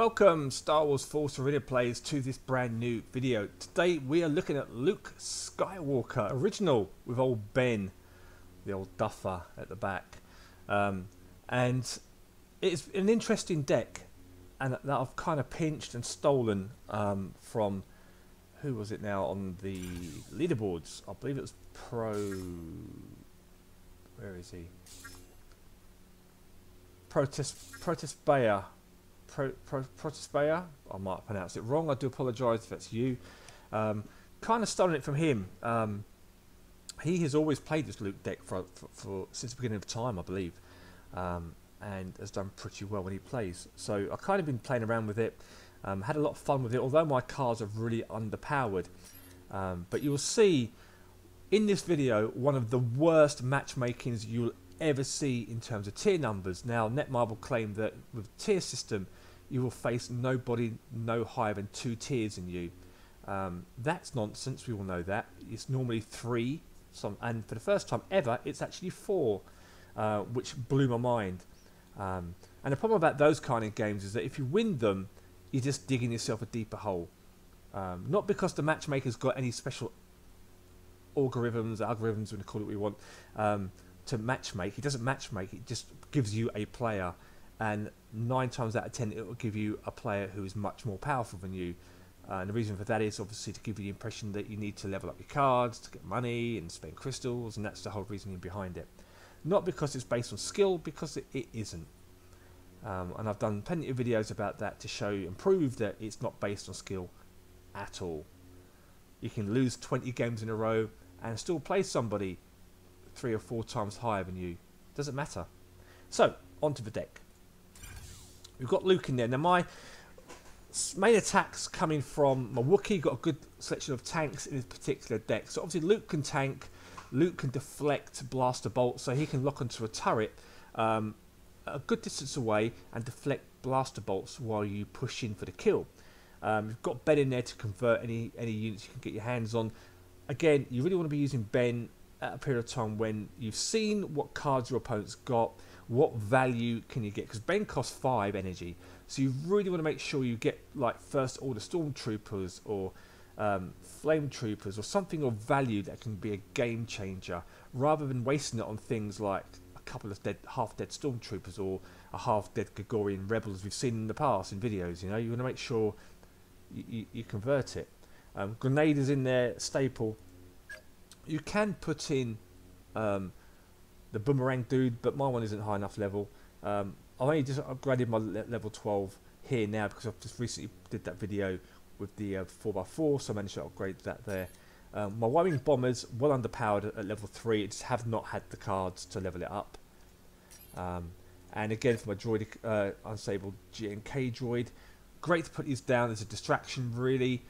Welcome Star Wars Force Arena players to this brand new video. Today we are looking at Luke Skywalker, original with old Ben, the old duffer at the back. And it's an interesting deck and that I've kind of pinched and stolen from, who was it now on the leaderboards? I believe it was where is he? Protest Bayer. Protest Bayer. I might pronounce it wrong. I do apologise if that's you. Kind of stolen it from him. He has always played this Luke deck for since the beginning of time, I believe, and has done pretty well when he plays. So I've kind of been playing around with it. Had a lot of fun with it, although my cards are really underpowered. But you will see in this video one of the worst matchmakings you'll ever see in terms of tier numbers. Now, Netmarble claim that with the tier system you will face nobody no higher than 2 tiers than you. That's nonsense. We all know that. It's normally 3, and for the first time ever it's actually 4, which blew my mind. And the problem about those kind of games is that if you win them, you're just digging yourself a deeper hole. Not because the matchmaker's got any special algorithms, when you call it what you want, to matchmake. He doesn't matchmake, it just gives you a player, and 9 times out of 10 it will give you a player who is much more powerful than you. And the reason for that is obviously to give you the impression that you need to level up your cards to get money and spend crystals, and that's the whole reasoning behind it. Not because it's based on skill, because it isn't. And I've done plenty of videos about that to show and prove that it's not based on skill at all. You can lose 20 games in a row and still play somebody 3 or 4 times higher than you. Doesn't matter. So, onto the deck. We've got Luke in there. Now, my main attacks coming from my Wookiee. Got a good selection of tanks in this particular deck. So, obviously, Luke can tank. Luke can deflect blaster bolts, so he can lock onto a turret a good distance away and deflect blaster bolts while you push in for the kill. You've got Ben in there to convert any units you can get your hands on. Again, you really want to be using Ben at a period of time when you've seen what cards your opponent's got, what value can you get, because Ben costs 5 energy, so you really want to make sure you get like first order stormtroopers or flame troopers or something of value that can be a game changer, rather than wasting it on things like a couple of half dead stormtroopers or a half dead Gregorian rebel, as we've seen in the past in videos. You know, you want to make sure you convert it. Grenade is in there, staple. You can put in the boomerang dude, but my one isn't high enough level. I've only just upgraded my level 12 here now because I've just recently did that video with the 4x4, so I managed to upgrade that there. My Y-wing bombers, well underpowered at level 3, I just have not had the cards to level it up. And again, for my droid, unstable GNK droid, great to put these down as a distraction, really.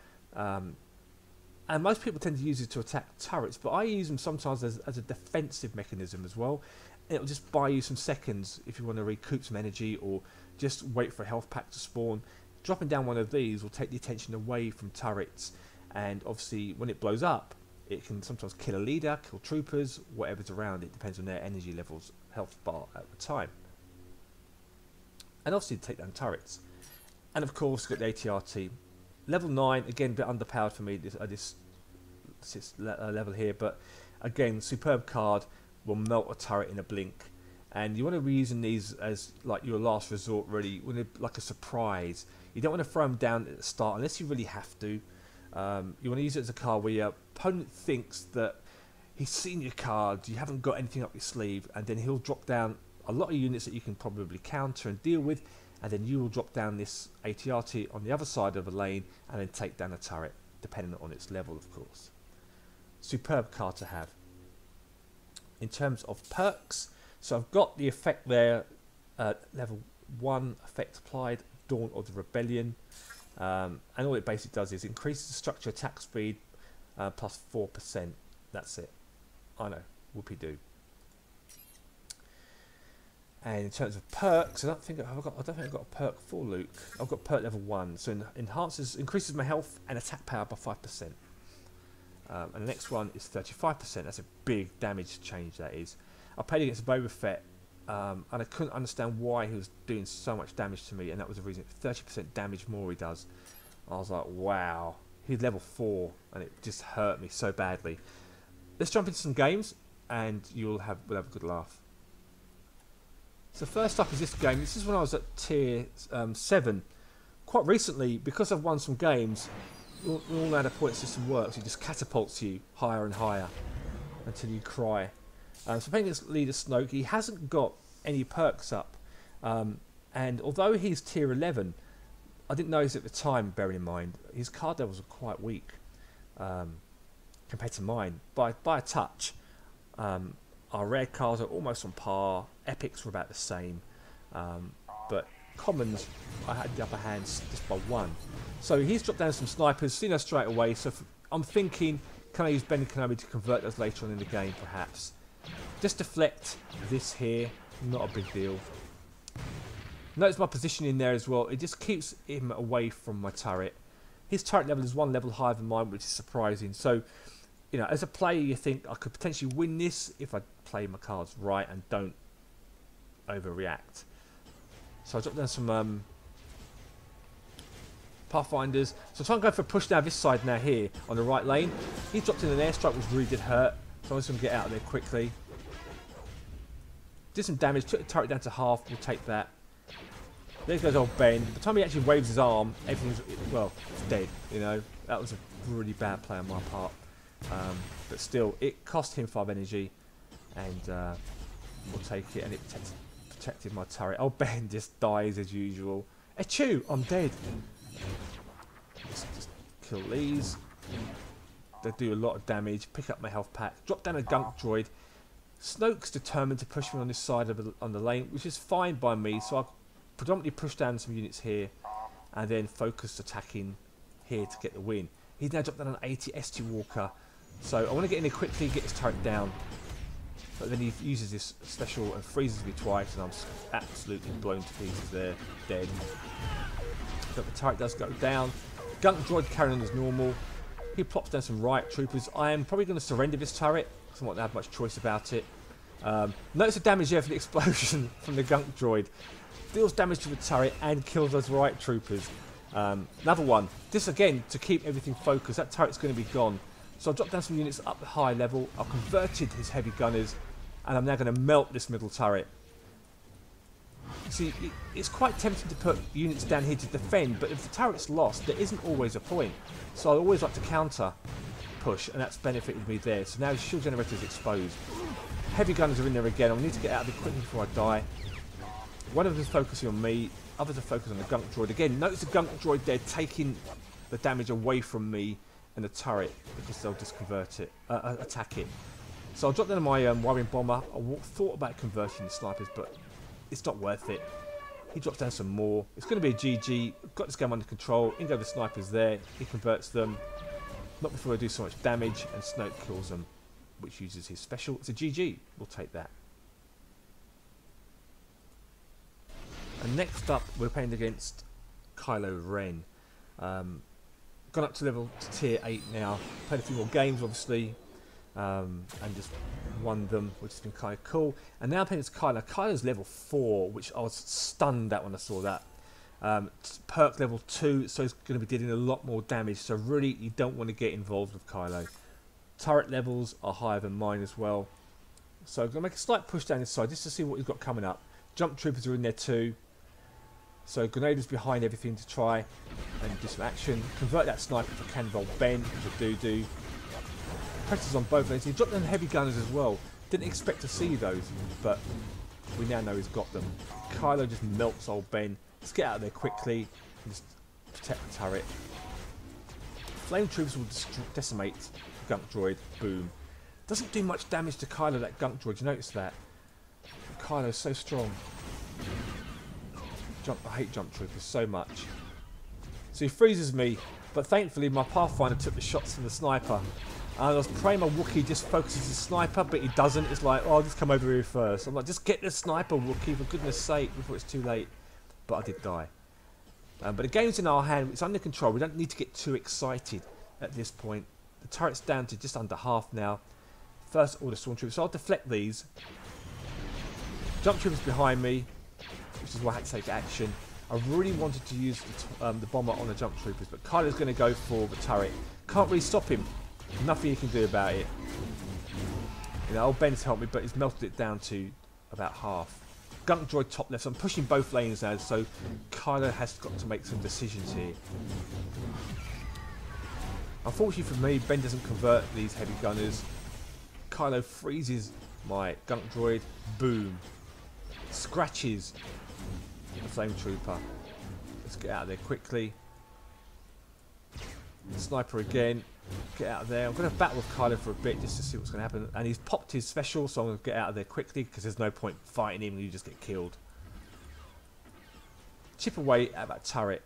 And most people tend to use it to attack turrets, but I use them sometimes as a defensive mechanism as well. It'll just buy you some seconds if you want to recoup some energy or just wait for a health pack to spawn. Dropping down one of these will take the attention away from turrets, and obviously when it blows up, it can sometimes kill a leader, kill troopers, whatever's around. It depends on their energy levels, health bar at the time. And obviously take down turrets. And of course, got the ATRT. Level 9, again, a bit underpowered for me at this level here, but again, superb card, will melt a turret in a blink. And you want to be using these as like your last resort, really, like a surprise. You don't want to throw them down at the start unless you really have to. You want to use it as a card where your opponent thinks that he's seen your card, you haven't got anything up your sleeve, and then he'll drop down a lot of units that you can probably counter and deal with, and then you will drop down this ATRT on the other side of the lane and then take down a turret, depending on its level, of course. Superb card to have. In terms of perks, so I've got the effect there, level 1 effect applied, Dawn of the Rebellion, and all it basically does is increases the structure attack speed plus 4%. That's it. I know, whoopee-doo. And in terms of perks, I don't think I've got a perk for Luke. I've got perk level 1, so increases my health and attack power by 5%. And the next one is 35%. That's a big damage change, that is. I played against Boba Fett and I couldn't understand why he was doing so much damage to me, and that was the reason. 30% damage more he does. I was like, wow. He's level 4, and it just hurt me so badly. Let's jump into some games, and we'll have a good laugh. So first up is this game. This is when I was at tier 7. Quite recently, because I've won some games, we all know how the point system works. It just catapults you higher and higher until you cry. So playing against Leader Snoke, he hasn't got any perks up. And although he's tier 11, I didn't notice at the time, bearing in mind, his card levels are quite weak compared to mine, by a touch. Our rare cards are almost on par, epics were about the same, but commons, I had the upper hand just by 1. So he's dropped down some snipers, seen us straight away, so I'm thinking, can I use Ben Kenobi to convert those later on in the game, perhaps? Just deflect this here, not a big deal. Notice my position in there as well, it just keeps him away from my turret. His turret level is 1 level higher than mine, which is surprising. So, you know, as a player, you think I could potentially win this if I play my cards right and don't overreact. So I dropped down some Pathfinders. So try and go for a push down this side now here on the right lane. He dropped in an airstrike which really did hurt. So I'm just going to get out of there quickly. Did some damage, took the turret down to half, we'll take that. There goes old Ben. By the time he actually waves his arm, everything's, well, it's dead, you know. That was a really bad play on my part. But still, it cost him 5 energy. And we'll take it, and it protected my turret. Old Ben just dies as usual. Achoo! I'm dead. Just kill these. They do a lot of damage. Pick up my health pack. Drop down a gunk droid. Snoke's determined to push me on this side of on the lane, which is fine by me. So I predominantly push down some units here, and then focus attacking here to get the win. He's now dropped down an 80 ST Walker. So I want to get in there quickly, get his turret down. But then he uses this special and freezes me twice, and I'm absolutely blown to pieces there, dead. But the turret does go down. Gunk droid carrying on as normal. He plops down some riot troopers. I am probably going to surrender this turret, because I won't have much choice about it. Notice the damage there for the explosion from the gunk droid. Deals damage to the turret and kills those riot troopers. Another one. This again to keep everything focused. That turret's going to be gone. So I've dropped down some units up the high level. I've converted his heavy gunners, and I'm now going to melt this middle turret. See, it's quite tempting to put units down here to defend, but if the turret's lost, there isn't always a point. So I always like to counter push, and that's benefited me there. So now his shield generator is exposed. Heavy gunners are in there again. I need to get out of there quickly before I die. One of them is focusing on me, others are focusing on the gunk droid. Again, notice the gunk droid there taking the damage away from me and the turret, because they'll just convert it, attack it. So I'll drop down my Warrior Bomber. I thought about converting the snipers, but it's not worth it. He drops down some more. It's going to be a GG. Got this game under control. In go the snipers there. He converts them. Not before they do so much damage, and Snoke kills them, which uses his special. It's a GG. We'll take that. And next up, we're playing against Kylo Ren. Gone up to tier 8 now. Played a few more games, obviously, and just won them, which has been kind of cool. And now I'm playing against Kylo. Kylo's level 4, which I was stunned at when I saw that. Perk level 2, so he's going to be dealing a lot more damage. So really, you don't want to get involved with Kylo. Turret levels are higher than mine as well. So I'm going to make a slight push down this side just to see what he's got coming up. Jump troopers are in there too. So Grenaders behind everything to try and do some action. Convert that sniper for Canvol Ben, which I do. Predators on both lanes. He dropped down heavy gunners as well. Didn't expect to see those, but we now know he's got them. Kylo just melts old Ben. Let's get out of there quickly and just protect the turret. Flame troopers will decimate the gunk droid. Boom. Doesn't do much damage to Kylo, that gunk droid. You notice that? Kylo's so strong. I hate jump troopers so much. So he freezes me, but thankfully my Pathfinder took the shots from the sniper. And I was praying my Wookiee just focuses the sniper, but he doesn't. It's like, oh, I'll just come over here first. I'm like, just get the sniper, Wookiee, for goodness sake, before it's too late. But I did die. But the game's in our hand. It's under control. We don't need to get too excited at this point. The turret's down to just under half now. First order stormtroopers. So I'll deflect these. Jump troopers behind me, which is why I had to take action. I really wanted to use the bomber on the jump troopers, but Kylo's going to go for the turret. Can't really stop him. Nothing he can do about it. You know, old Ben's helped me, but he's melted it down to about half. Gunk droid top left, so I'm pushing both lanes now, so Kylo has got to make some decisions here. Unfortunately for me, Ben doesn't convert these heavy gunners. Kylo freezes my gunk droid. Boom. Scratches the flame trooper. Let's get out of there quickly. Sniper again. Get out of there. I'm going to battle with Kylo for a bit just to see what's going to happen. And he's popped his special, so I'm going to get out of there quickly because there's no point fighting him and you just get killed. Chip away at that turret.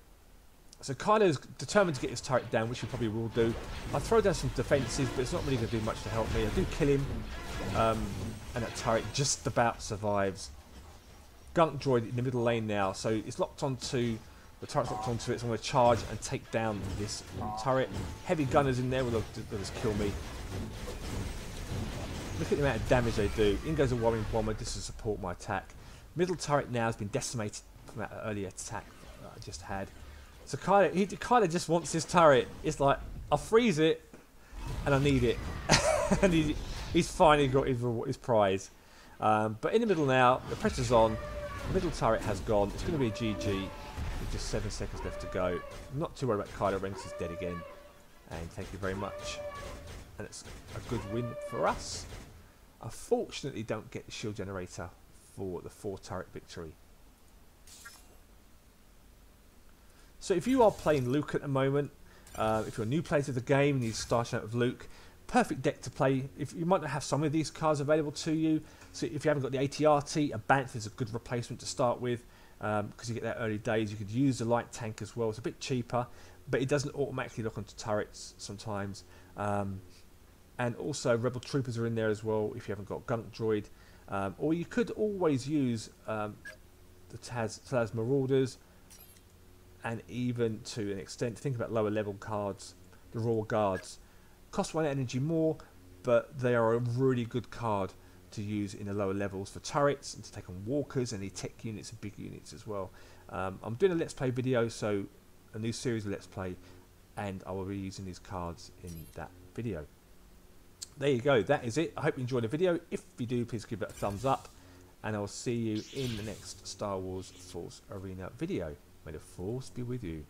So Kylo's determined to get his turret down, which he probably will do. I throw down some defences, but it's not really going to do much to help me. I do kill him, and that turret just about survives. Gunk droid in the middle lane now, so it's locked onto, the turret's locked onto it, so I'm going to charge and take down this turret. Heavy gunners in there, they'll just kill me. Look at the amount of damage they do. In goes a warring bomber just to support my attack. Middle turret now has been decimated from that earlier attack that I just had. So Kylo just wants this turret. It's like, I'll freeze it, and I need it. And he's finally got his prize. But in the middle now, the pressure's on. The middle turret has gone. It's going to be a GG with just 7 seconds left to go. I'm not too worried about Kylo. Renks is dead again. And thank you very much. And it's a good win for us. Unfortunately, don't get the shield generator for the 4 turret victory. So if you are playing Luke at the moment, if you're a new player to the game and you're starting out with Luke, perfect deck to play. If you might not have some of these cards available to you, so if you haven't got the AT-RT, a Banff is a good replacement to start with because you get that early days. You could use the light tank as well. It's a bit cheaper, but it doesn't automatically lock onto turrets sometimes. And also Rebel Troopers are in there as well if you haven't got Gunk Droid. Or you could always use the Taz Marauders, and even to an extent, think about lower level cards, the Royal Guards. Cost 1 energy more, but they are a really good card to use in the lower levels for turrets and to take on walkers and the tech units and big units as well. I'm doing a Let's Play video, so a new series of Let's Play, and I will be using these cards in that video. There you go, that is it. I hope you enjoyed the video. If you do, please give it a thumbs up, and I'll see you in the next Star Wars Force Arena video. May the Force be with you.